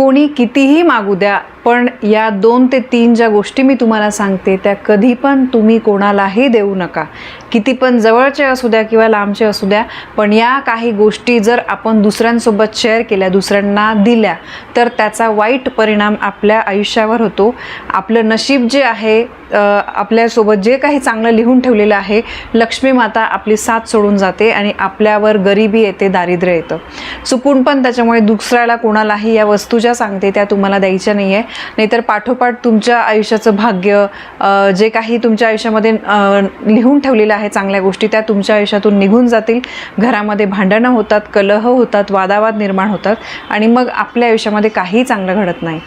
कोणी कितीही मागू द्या, पण या 2 ते 3 ज्या गोष्टी मी तुम्हाला सांगते त्या कधी पण तुम्ही कोणालाही देऊ नका. किती पण जवळचे असू द्या किंवा लांबचे असू द्या, पण या काही गोष्टी जर आपण दुसऱ्यांसोबत शेअर केल्या, दुसऱ्यांना दिल्या, तर त्याचा वाईट परिणाम आपल्या आयुष्यावर होतो. आपलं नशीब जे आहे, आपल्यासोबत जे काही चांगलं लिहून ठेवलेलं आहे, लक्ष्मी माता आपली साथ सोडून जाते आणि आपल्यावर गरिबी येते, दारिद्र्य येतं. चुकून पण त्याच्यामुळे दुसऱ्याला कोणालाही या वस्तू ज्या सांगते त्या तुम्हाला द्यायच्या नाही आहे. नाहीतर पाठोपाठ तुमच्या आयुष्याचं भाग्य, जे काही तुमच्या आयुष्यामध्ये लिहून ठेवलेलं आहे चांगल्या गोष्टी, त्या तुमच्या आयुष्यातून निघून जातील. घरामध्ये भांडणं होतात, कलह होतात, वादावाद निर्माण होतात आणि मग आपल्या आयुष्यामध्ये काही चांगलं घडत नाही.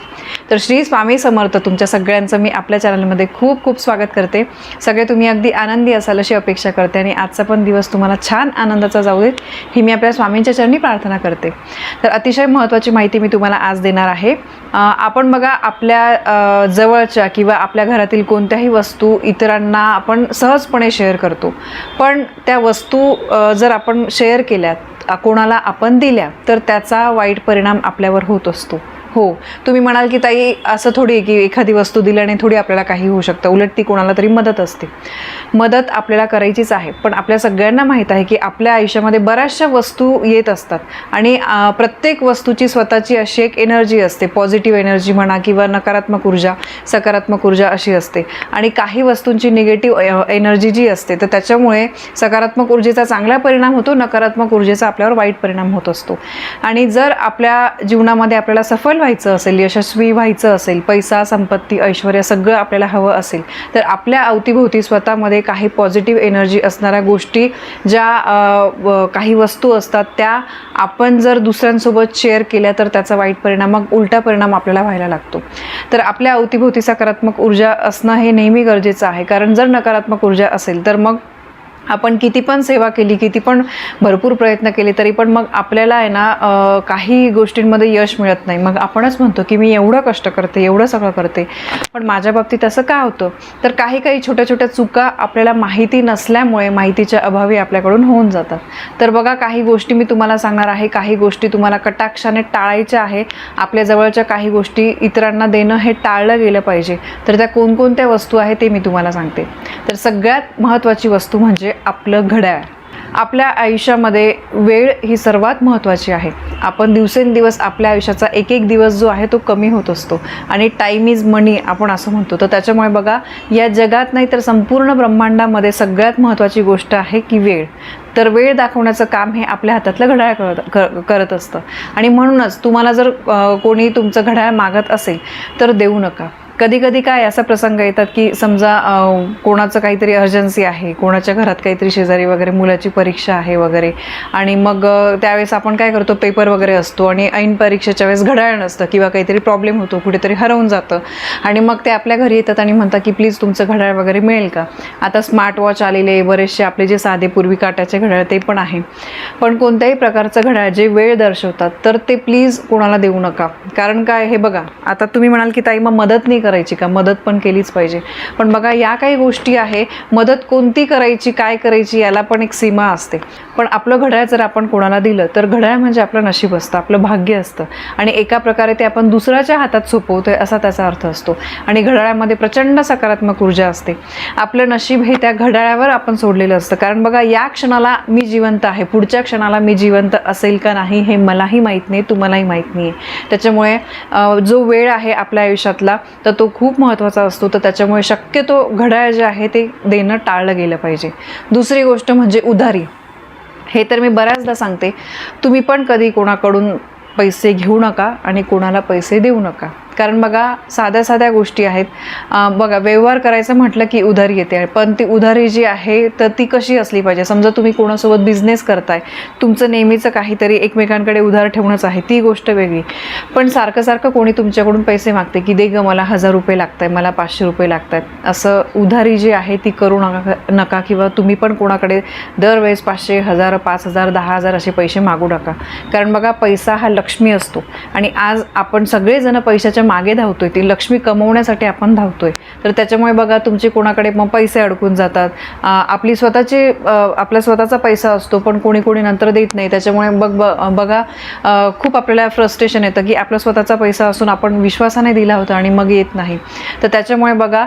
तर श्री स्वामी समर्थ तुमच्या सगळ्यांचं मी आपल्या चॅनलमध्ये खूप खूप स्वागत करते. सगळे तुम्ही अगदी आनंदी असाल अशी अपेक्षा करते आणि आजचा पण दिवस तुम्हाला छान आनंदाचा जाऊ देत ही मी आपल्या स्वामींच्या चरणी प्रार्थना करते. तर अतिशय महत्त्वाची माहिती मी तुम्हाला आज देणार आहे. आपण बघा, आपल्या जवळच्या किंवा आपल्या घरातील कोणत्याही वस्तू इतरांना आपण सहजपणे शेअर करतो, पण त्या वस्तू जर आपण शेअर केल्यात, कोणाला आपण दिल्या, तर त्याचा वाईट परिणाम आपल्यावर होत असतो. हो, तुम्ही म्हणाल की ताई असं थोडी की एखादी वस्तू दिल्याने थोडी आपल्याला काही होऊ शकतं, उलट ती कोणाला तरी मदत असते. मदत आपल्याला करायचीच आहे, पण आपल्या सगळ्यांना माहीत आहे की आपल्या आयुष्यामध्ये बऱ्याचशा वस्तू येत असतात आणि प्रत्येक वस्तूची स्वतःची अशी एक एनर्जी असते, पॉझिटिव्ह एनर्जी म्हणा किंवा नकारात्मक ऊर्जा, सकारात्मक ऊर्जा अशी असते. आणि काही वस्तूंची निगेटिव्ह एनर्जी जी असते, तर त्याच्यामुळे सकारात्मक ऊर्जेचा चांगला परिणाम होतो, नकारात्मक ऊर्जेचा आपल्यावर वाईट परिणाम होत असतो. आणि जर आपल्या जीवनामध्ये आपल्याला सफल व्हायचं असेल, यशस्वी व्हायचं असेल, पैसा, संपत्ती, ऐश्वर्य सगळं आपल्याला हवं असेल, तर आपल्या अवतीभोवती स्वतःमध्ये काही पॉझिटिव्ह एनर्जी असणाऱ्या गोष्टी, ज्या काही वस्तू असतात, त्या आपण जर दुसऱ्यांसोबत शेअर केल्या तर त्याचा वाईट परिणाम, मग उलटा परिणाम आपल्याला व्हायला लागतो. तर आपल्या अवतीभोवती सकारात्मक ऊर्जा असणं हे नेहमी गरजेचं आहे, कारण जर नकारात्मक ऊर्जा असेल तर मग आपण किती पण सेवा केली, किती पण भरपूर प्रयत्न केले, तरी पण मग आपल्याला आहे ना काही गोष्टींमध्ये यश मिळत नाही. मग आपणच म्हणतो की मी एवढं कष्ट करते, एवढं सगळं करते, पण माझ्या बाबतीत असं का होतं? तर काही छोट्या छोट्या चुका आपल्याला माहिती नसल्यामुळे, माहितीच्या अभावी आपल्याकडून होऊन जातात. तर बघा, काही गोष्टी मी तुम्हाला सांगणार आहे, काही गोष्टी तुम्हाला कटाक्षाने टाळायच्या आहे. आपल्या जवळच्या काही गोष्टी इतरांना देणं हे टाळलं गेलं पाहिजे. तर त्या कोणकोणत्या वस्तू आहेत ते मी तुम्हाला सांगते. तर सगळ्यात महत्त्वाची वस्तू म्हणजे आपलं घड्याळ. आपल्या आयुष्यामध्ये वेळ ही सर्वात महत्त्वाची आहे. आपण दिवसेंदिवस आपल्या आयुष्याचा एक एक दिवस जो आहे तो कमी होत असतो आणि टाईम इज मनी आपण असं म्हणतो. तर त्याच्यामुळे बघा, या जगात नाही तर संपूर्ण ब्रह्मांडामध्ये सगळ्यात महत्त्वाची गोष्ट आहे की वेळ. तर वेळ दाखवण्याचं काम हे आपल्या हातातलं घड्याळ करत असतं. आणि म्हणूनच तुम्हाला जर कोणी तुमचं घड्याळ मागत असेल तर देऊ नका. कधी कधी काय असा प्रसंग येतात की समजा कोणाचं काहीतरी अर्जन्सी आहे, कोणाच्या घरात काहीतरी शेजारी वगैरे मुलाची परीक्षा आहे वगैरे, आणि मग त्यावेळेस आपण काय करतो, पेपर वगैरे असतो आणि ऐन परीक्षेच्या वेळेस घड्याळ नसतं किंवा काहीतरी प्रॉब्लेम होतो, कुठेतरी हरवून जातं आणि मग ते आपल्या घरी येतात आणि म्हणतात की प्लीज तुमचं घड्याळ वगैरे मिळेल का? आता स्मार्ट वॉच आलेले, बरेचसे आपले जे साधे पूर्वी काट्याचे घड्याळ ते पण आहे, पण कोणत्याही प्रकारचं घड्याळ जे वेळ दर्शवतात तर ते प्लीज कोणाला देऊ नका. कारण काय, हे बघा, आता तुम्ही म्हणाल की ताई मग मदत नाही करायची का? मदत पण केलीच पाहिजे. पण बघा, या काही गोष्टी आहे, मदत कोणती करायची, काय करायची, याला पण एक सीमा असते. पण आपलं घड्याळ जर आपण कोणाला दिलं तर घड्याळ म्हणजे आपलं नशीब असतं, आपलं भाग्य असतं आणि एका प्रकारे ते आपण दुसऱ्याच्या हातात सोपवतोय असा त्याचा अर्थ असतो. आणि घड्याळामध्ये प्रचंड सकारात्मक ऊर्जा असते. आपलं नशीब हे त्या घड्याळावर आपण सोडलेलं असतं. कारण बघा, या क्षणाला मी जिवंत आहे, पुढच्या क्षणाला मी जिवंत असेल का नाही हे मलाही माहीत नाही, तुम्हालाही माहीत नाही. त्याच्यामुळे जो वेळ आहे आपल्या आयुष्यातला तर तो खूप महत्त्वाचा असतो. तर त्याच्यामुळे शक्यतो घड्याळ जे आहे ते देणं टाळलं गेलं पाहिजे. दुसरी गोष्ट म्हणजे उधारी. हे तर मी बऱ्याचदा सांगते, तुम्ही पण कधी कोणाकडून पैसे घेऊ नका आणि कोणाला पैसे देऊ नका. कारण बघा, साध्या साध्या गोष्टी आहेत. बघा, व्यवहार करायचं म्हटलं की उधारी येते, पण ती उधारी जी आहे तर ती कशी असली पाहिजे? समजा तुम्ही कोणासोबत बिझनेस करताय, तुमचं नेहमीचं काहीतरी एकमेकांकडे उधार ठेवणंच आहे, ती गोष्ट वेगळी. पण सारखं सारखं कोणी तुमच्याकडून पैसे मागते की दे ग, मला 1000 रुपये लागत आहे, मला 500 रुपये लागत आहेत, असं उधारी जी आहे ती करू नका. किंवा तुम्ही पण कोणाकडे दरवेळेस 500, 1000, 5000, 10000 असे पैसे मागू नका. कारण बघा, पैसा हा लक्ष्मी असतो आणि आज आपण सगळेजण पैशाच्या लक्ष्मीच्या मागे धावतोय, ती लक्ष्मी कमवण्यासाठी आपण धावतोय, तर त्याच्यामुळे बघा तुमचे कोणाकडे मग पैसे अडकून जातात. आपला स्वतःचा पैसा असतो पण कोणी कोणी नंतर देत नाही. त्याच्यामुळे बघा खूप आपल्याला फ्रस्ट्रेशन येतं की आपला स्वतःचा पैसा असून आपण विश्वासाने दिला होता आणि मग येत नाही. तर त्याच्यामुळे बघा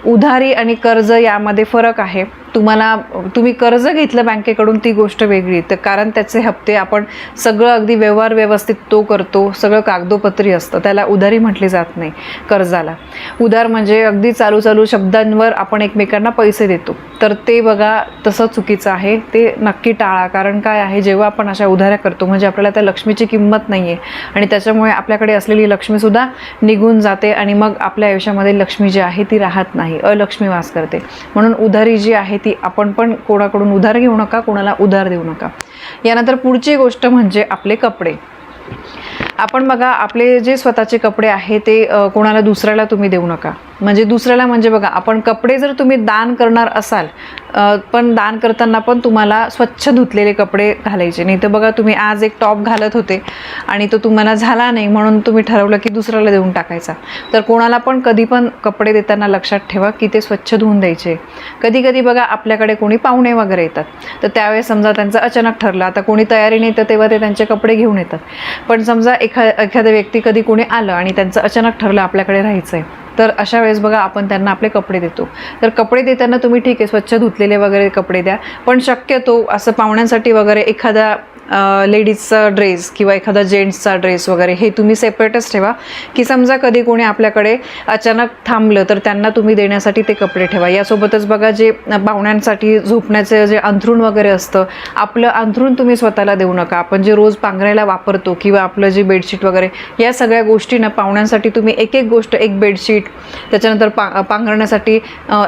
उधारी आणि कर्ज यामध्ये फरक आहे. तुम्ही कर्ज घेतलं बँकेकडून ती गोष्ट वेगळी, तर कारण त्याचे हप्ते आपण सगळं अगदी व्यवहार व्यवस्थित तो करतो, सगळं कागदोपत्री असतं, त्याला उधारी म्हटली जात नाही कर्जाला. उधार म्हणजे अगदी चालू शब्दांवर आपण एकमेकांना पैसे देतो, तर ते बघा तसं चुकीचं आहे. ते नक्की टाळा. कारण काय आहे, जेव्हा आपण अशा उधाऱ्या करतो म्हणजे आपल्याला त्या लक्ष्मीची किंमत नाही आहे आणि त्याच्यामुळे आपल्याकडे असलेली लक्ष्मीसुद्धा निघून जाते आणि मग आपल्या आयुष्यामध्ये लक्ष्मी जी आहे ती राहत नाही, अलक्ष्मी वास करते. म्हणून उधारी जी आहे ती आपण पण कोणाकडून उधार घेऊ नका, कोणाला उधार देऊ नका. यानंतर पुढची गोष्ट म्हणजे आपले कपडे. आपण बघा आपले जे स्वतःचे कपडे आहे ते कोणाला दुसऱ्याला तुम्ही देऊ नका. म्हणजे दुसऱ्याला म्हणजे बघा आपण कपडे जर तुम्ही दान करणार असाल, पण दान करताना पण तुम्हाला स्वच्छ धुतलेले कपडे घालायचे नाही. तर बघा तुम्ही आज एक टॉप घालत होते आणि तो तुम्हाला झाला नाही म्हणून तुम्ही ठरवलं की दुसऱ्याला देऊन टाकायचा. तर कोणाला पण कधी पण कपडे देताना लक्षात ठेवा की ते स्वच्छ धुवून द्यायचे. कधी कधी बघा आपल्याकडे कोणी पाहुणे वगैरे येतात, तर त्यावेळेस समजा त्यांचं अचानक ठरलं, आता कोणी तयारी नाही तर तेव्हा ते त्यांचे कपडे घेऊन येतात. पण समजा एखाद्या व्यक्ती कधी कोणी आलं आणि त्यांचं अचानक ठरलं आपल्याकडे राहायचं आहे, तर अशा वेळेस बघा आपण त्यांना आपले कपडे देतो. तर कपडे देताना तुम्ही ठीक आहे स्वच्छ धुतलेले वगैरे कपडे द्या, पण शक्यतो असं पाहुण्यांसाठी वगैरे एखादा लेडीजचा ड्रेस किंवा एखादा जेंट्सचा ड्रेस वगैरे हे तुम्ही सेपरेटच ठेवा, की समजा कधी कोणी आपल्याकडे अचानक थांबलं तर त्यांना तुम्ही देण्यासाठी ते कपडे ठेवा. यासोबतच बघा जे पाहुण्यांसाठी झोपण्याचे जे अंथरूण वगैरे असतं, आपलं अंथरूण तुम्ही स्वतःला देऊ नका. आपण जे रोज पांघरायला वापरतो किंवा आपलं जे बेडशीट वगैरे या सगळ्या गोष्टींना पाहुण्यांसाठी तुम्ही एक गोष्ट, एक बेडशीट, त्याच्यानंतर पांघरण्यासाठी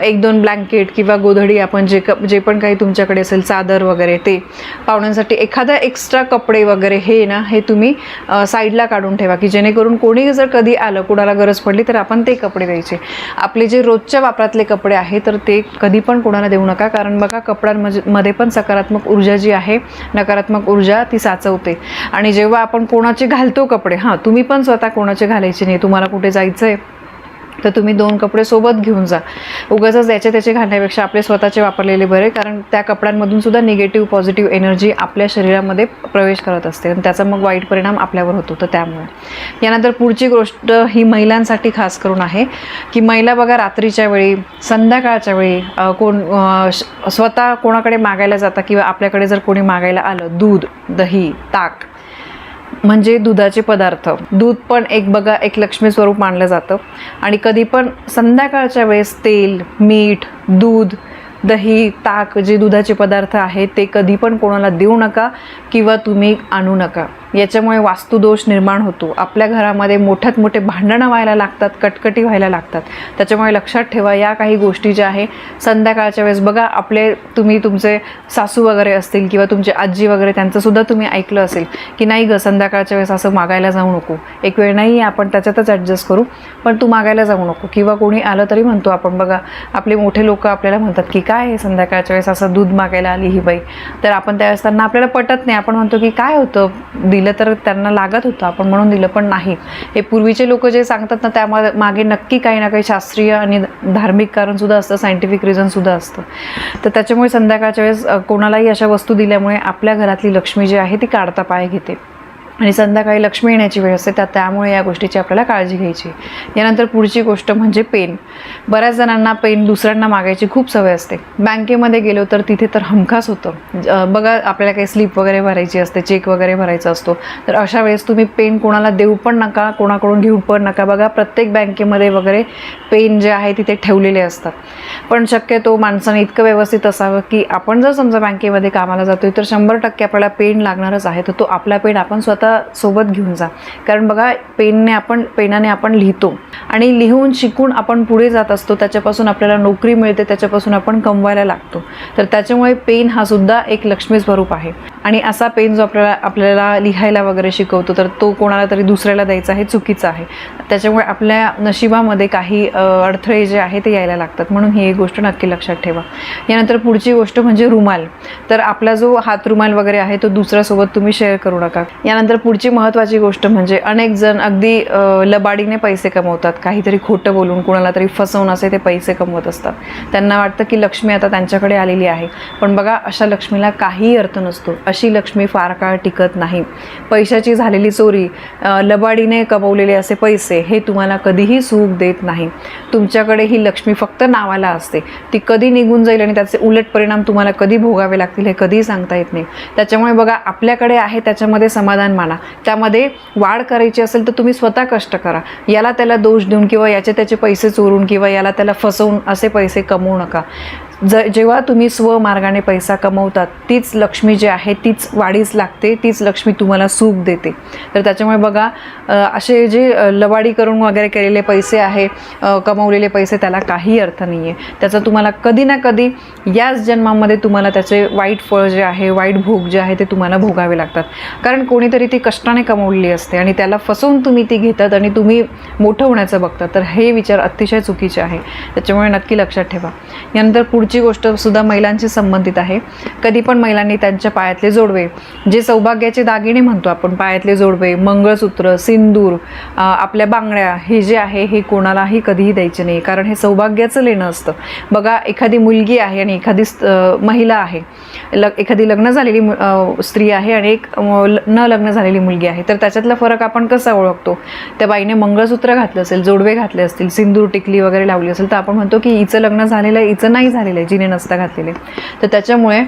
1-2 ब्लँकेट किंवा गोधडी, आपण जे पण काही तुमच्याकडे असेल चादर वगैरे, ते पाहुण्यांसाठी एखादा एक्स्ट्रा कपडे वगैरे हे तुम्ही साईडला काढून ठेवा, की जेणेकरून कोणी जर कधी आलं, कोणाला गरज पडली तर आपण ते कपडे द्यायचे. आपले जे रोजच्या वापरातले कपडे आहेत तर ते कधी पण कोणाला देऊ नका. कारण बघा कपड्यांमध्ये पण सकारात्मक ऊर्जा जी आहे, नकारात्मक ऊर्जा ती साचवते. आणि जेव्हा आपण कोणाचे घालतो कपडे, तुम्ही पण स्वतः कोणाचे घालायचे नाही. तुम्हाला कुठे जायचं आहे तर तुम्ही 2 कपडे सोबत घेऊन जा. उगाचच त्याचे घालण्यापेक्षा आपले स्वतःचे वापरलेले बरे, कारण त्या कपड्यांमधून सुद्धा निगेटिव्ह पॉझिटिव्ह एनर्जी आपल्या शरीरामध्ये प्रवेश करत असते आणि त्याचा मग वाईट परिणाम आपल्यावर होतो. तर त्यामुळे यानंतर पुढची गोष्ट ही महिलांसाठी खास करून आहे, की महिला बघा रात्रीच्या वेळी, संध्याकाळच्या वेळी स्वतः कोणाकडे मागायला जाता किंवा आपल्याकडे जर कोणी मागायला आलं, दूध, दही, ताक म्हणजे दुधाचे पदार्थ, दूध पण एक लक्ष्मी स्वरूप मानलं जातं. आणि कधी पण संध्याकाळच्या वेळेस तेल, मीठ, दूध, दही, ताक जे दुधाचे पदार्थ आहेत ते कधी पण कोणाला देऊ नका किंवा तुम्ही आणू नका. याच्यामुळे वास्तुदोष निर्माण होतो. आपल्या घरामध्ये मोठ्यात मोठे भांडणं व्हायला लागतात, कटकटी व्हायला लागतात. त्याच्यामुळे लक्षात ठेवा या काही गोष्टी ज्या आहे संध्याकाळच्या वेळेस बघा तुम्ही तुमचे सासू वगैरे असतील किंवा तुमची आजी वगैरे त्यांचंसुद्धा तुम्ही ऐकलं असेल की नाही गं संध्याकाळच्या वेळेस असं मागायला जाऊ नको. एक वेळ नाही आपण त्याच्यातच ॲडजस्ट करू, पण तू मागायला जाऊ नको. किंवा कोणी आलं तरी म्हणतो आपण बघा आपले मोठे लोक आपल्याला म्हणतात की काय आहे संध्याकाळच्या वेळेस असं दूध मागायला आली ही बाई. तर आपण त्यावेळेस त्यांना आपल्याला पटत नाही, आपण म्हणतो की काय होतं, दिलं तर त्यांना लागत होतं आपण म्हणून दिलं, पण नाही. हे पूर्वीचे लोक जे सांगतात ना त्यामागे नक्की काही ना काही शास्त्रीय आणि धार्मिक कारणसुद्धा असतं, सायंटिफिक रिझनसुद्धा असतं. तर त्याच्यामुळे संध्याकाळच्या वेळेस कोणालाही अशा वस्तू दिल्यामुळे आपल्या घरातली लक्ष्मी जी आहे ती काढता पाय घेते आणि संध्याकाळी लक्ष्मी येण्याची वेळ असते. त्यामुळे या गोष्टीची आपल्याला काळजी घ्यायची. यानंतर पुढची गोष्ट म्हणजे पेन. बऱ्याच जणांना पेन दुसऱ्यांना मागायची खूप सवय असते. बँकेमध्ये गेलो तर तिथे तर हमखास होतं. बघा आपल्याला काही स्लिप वगैरे भरायची असते, चेक वगैरे भरायचा असतो, तर अशा वेळेस तुम्ही पेन कोणाला देऊ पण नका, कोणाकडून घेऊ पण नका. बघा प्रत्येक बँकेमध्ये वगैरे पेन जे आहे तिथे ठेवलेले असतात. पण शक्यतो माणसाने इतकं व्यवस्थित असावं की आपण जर समजा बँकेमध्ये कामाला जातोय तर 100% आपल्याला पेन लागणारच आहे, तर तो आपला पेन आपण स्वतः सोबत घेऊन जा. कारण बघा पेनाने आपण लिहितो आणि लिहून शिकून आपण पुढे जात असतो, त्याच्यापासून आपल्याला नोकरी मिळते, त्याच्यापासून आपण कमवायला लागतो. तर त्याच्यामुळे पेन हा सुद्धा एक लक्ष्मी स्वरूप आहे. आणि असा पेन जो आपल्याला लिहायला वगैरे शिकवतो तर तो कोणाला तरी दुसऱ्याला द्यायचा हे चुकीचं आहे. त्याच्यामुळे आपल्या नशिबामध्ये काही अडथळे जे आहे ते यायला लागतात. म्हणून ही एक गोष्ट नक्की लक्षात ठेवा. यानंतर पुढची गोष्ट म्हणजे रुमाल. तर आपला जो हात रुमाल वगैरे आहे तो दुसऱ्यासोबत तुम्ही शेअर करू नका. यानंतर यानंतर पुढची महत्त्वाची गोष्ट म्हणजे अनेक जण अगदी लबाडीने पैसे कमवतात, काहीतरी खोटं बोलून कुणाला तरी फसवून असे ते पैसे कमवत असतात. त्यांना वाटतं की लक्ष्मी आता त्यांच्याकडे आलेली आहे, पण बघा अशा लक्ष्मीला काहीही अर्थ नसतो. अशी लक्ष्मी फार काळ टिकत नाही. पैशाची झालेली चोरी, लबाडीने कमवलेले असे पैसे हे तुम्हाला कधीही सुख देत नाही. तुमच्याकडे ही लक्ष्मी फक्त नावाला असते. ती कधी निघून जाईल आणि त्याचे उलट परिणाम तुम्हाला कधी भोगावे लागतील हे कधीही सांगता येत नाही. त्याच्यामुळे बघा आपल्याकडे आहे त्याच्यामध्ये समाधान माना. त्यामध्ये वाढ करायची असेल तर तुम्ही स्वतः कष्ट करा. याला त्याला दोष देऊन किंवा याचे त्याचे पैसे चोरून किंवा याला त्याला फसवून असे पैसे कमवू नका. जेव्हा तुम्ही स्वमार्गाने पैसा कमवतात तीच लक्ष्मी जी आहे तीच वाढीस लागते, तीच लक्ष्मी तुम्हाला सुख देते. तर त्याच्यामुळे बघा असे जे लबाडी करून वगैरे केलेले पैसे आहे, कमवलेले पैसे, त्याला काही अर्थ नाही आहे. त्याचा तुम्हाला कधी ना कधी याच जन्मामध्ये तुम्हाला त्याचे वाईट फळ जे आहे, वाईट भोग जे आहे ते तुम्हाला भोगावे लागतात. कारण कोणीतरी ती कष्टाने कमवलेली असते आणि त्याला फसवून तुम्ही ती घेतात आणि तुम्ही मोठं होण्याचं बघतात. तर हे विचार अतिशय चुकीचे आहे. त्याच्यामुळे नक्की लक्षात ठेवा. यानंतर पुढची गोष्ट सुद्धा महिलांशी संबंधित आहे. कधी पण महिलांनी त्यांच्या पायातले जोडवे, जे सौभाग्याचे दागिने म्हणतो आपण, पायातले जोडवे, मंगळसूत्र, सिंदूर, आपल्या बांगड्या, हे जे आहे हे कोणालाही कधीही द्यायचे नाही. कारण हे सौभाग्याचं लेणं असतं. बघा एखादी मुलगी आहे आणि एखादी महिला आहे, एखादी लग्न झालेली स्त्री आहे आणि एक न लग्न झालेली मुलगी आहे. तर त्याच्यातला फरक आपण कसा ओळखतो? त्या बाईने मंगळसूत्र घातलं असेल, जोडवे घातले असतील, सिंदूर टिकली वगैरे लावली असेल तर आपण म्हणतो की हिचं लग्न झालेलं आहे, हिचं नाही झालेलं आहे, जिने नसता घातलेले. तर त्याच्यामुळे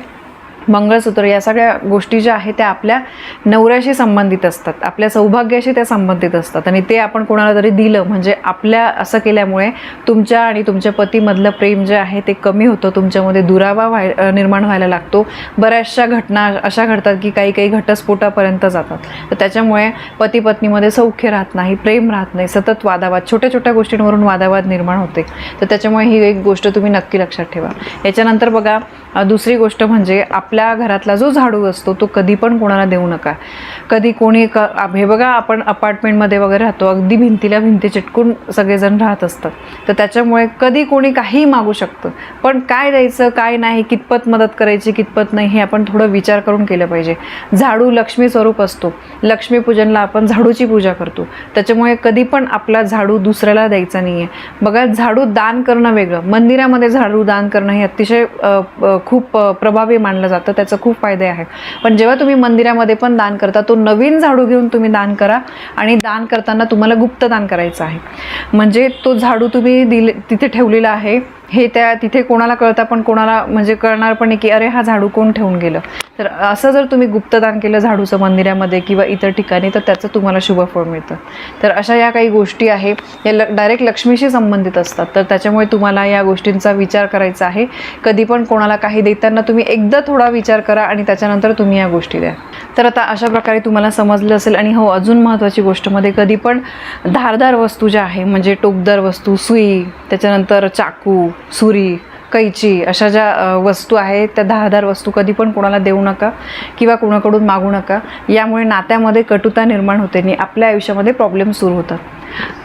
मंगळसूत्र या सगळ्या गोष्टी ज्या आहेत त्या आपल्या नवऱ्याशी संबंधित असतात, आपल्या सौभाग्याशी त्या संबंधित असतात. आणि ते आपण कोणाला तरी दिलं म्हणजे आपल्या असं केल्यामुळे तुमच्या आणि तुमच्या पतीमधलं प्रेम जे आहे ते कमी होतं, तुमच्यामध्ये दुरावा निर्माण व्हायला लागतो. बऱ्याचशा घटना अशा घडतात की काही काही घटस्फोटापर्यंत जातात. तर त्याच्यामुळे पती पत्नीमध्ये सौख्य राहत नाही, प्रेम राहत नाही, सतत वादावाद, छोट्या छोट्या गोष्टींवरून वादावाद निर्माण होते. तर त्याच्यामुळे ही एक गोष्ट तुम्ही नक्की लक्षात ठेवा. याच्यानंतर बघा दुसरी गोष्ट म्हणजे आपल्या घरातला जो झाडू असतो तो कधी पण कोणाला देऊ नका. कधी कोणी हे बघा आपण अपार्टमेंटमध्ये वगैरे राहतो, अगदी भिंतीला भिंती चिटकून सगळेजण राहत असतात. तर त्याच्यामुळे कधी कोणी काहीही मागू शकतं, पण काय द्यायचं काय नाही, कितपत मदत करायची कितपत नाही हे आपण थोडं विचार करून केलं पाहिजे. झाडू लक्ष्मी स्वरूप असतो, लक्ष्मीपूजनला आपण झाडूची पूजा करतो. त्याच्यामुळे कधी पण आपला झाडू दुसऱ्याला द्यायचा नाही आहे. बघा झाडू दान करणं वेगळं, मंदिरामध्ये झाडू दान करणं हे अतिशय खूप प्रभावी मानलं जातं, त्याचा खूप फायदे आहेत. पण जेव्हा तुम्ही मंदिरामध्ये पण दान करता तो नवीन झाडू घेऊन तुम्ही दान करा आणि दान करताना तुम्हाला गुप्त दान करायचं आहे. म्हणजे तो झाडू तुम्ही तिथे ठेवलेला आहे हे त्या तिथे कोणाला कळतं पण कोणाला म्हणजे कळणार पण नाही की अरे हा झाडू कोण ठेवून गेलं. तर असं जर तुम्ही गुप्तदान केलं झाडूचं मंदिरामध्ये किंवा इतर ठिकाणी तर त्याचं तुम्हाला शुभफळ मिळतं. तर अशा या काही गोष्टी आहे या डायरेक्ट लक्ष्मीशी संबंधित असतात. तर त्याच्यामुळे तुम्हाला या गोष्टींचा विचार करायचा आहे. कधी पण कोणाला काही देताना तुम्ही एकदा थोडा विचार करा आणि त्याच्यानंतर तुम्ही या गोष्टी द्या. तर आता अशा प्रकारे तुम्हाला समजलं असेल. आणि हो अजून महत्त्वाची गोष्ट मध्ये कधी पण धारदार वस्तू ज्या आहे म्हणजे टोकदार वस्तू, सुई, त्याच्यानंतर चाकू, सुरी, कैची अशा ज्या वस्तू आहेत त्या धारदार वस्तू कधी पण कोणाला देऊ नका किंवा कोणाकडून मागू नका. यामुळे नात्यामध्ये कटुता निर्माण होते आणि आपल्या आयुष्यामध्ये प्रॉब्लेम सुरू होतात.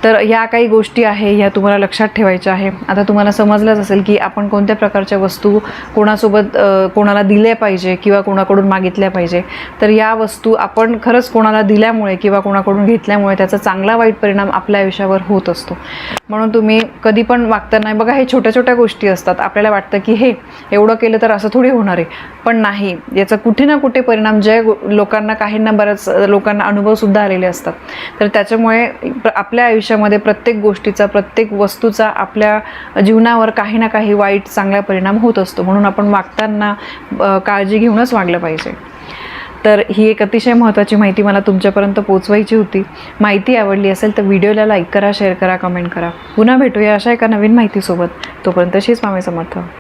तर ह्या काही गोष्टी आहे ह्या तुम्हाला लक्षात ठेवायच्या आहे. आता तुम्हाला समजलंच असेल की आपण कोणत्या प्रकारच्या वस्तू कोणासोबत कोणाला दिल्या पाहिजे किंवा कोणाकडून मागितल्या पाहिजे. तर या वस्तू आपण खरंच कोणाला दिल्यामुळे किंवा कोणाकडून घेतल्यामुळे त्याचा चांगला वाईट परिणाम आपल्या आयुष्यावर होत असतो. म्हणून तुम्ही कधी पण मागताना बघा हे छोट्या छोट्या गोष्टी असतात. आपल्याला वाटतं की हे एवढं केलं तर असं थोडी होणार आहे, पण नाही, याचा कुठे ना कुठे परिणाम ज्या लोकांना काहींना बऱ्याच लोकांना अनुभवसुद्धा आलेले असतात. तर त्याच्यामुळे आपल्या आयुष्यामध्ये प्रत्येक गोष्टीचा प्रत्येक वस्तूचा आपल्या जीवनावर काही ना काही वाईट चांगला परिणाम होत असतो. म्हणून आपण वागताना काळजी घेऊनच वागलं पाहिजे. तर ही एक अतिशय महत्त्वाची माहिती मला तुमच्यापर्यंत पोहोचवायची होती. माहिती आवडली असेल तर व्हिडिओला लाईक करा, शेअर करा, कमेंट करा. पुन्हा भेटूया अशा एका नवीन माहितीसोबत. तोपर्यंत श्री स्वामी समर्थ.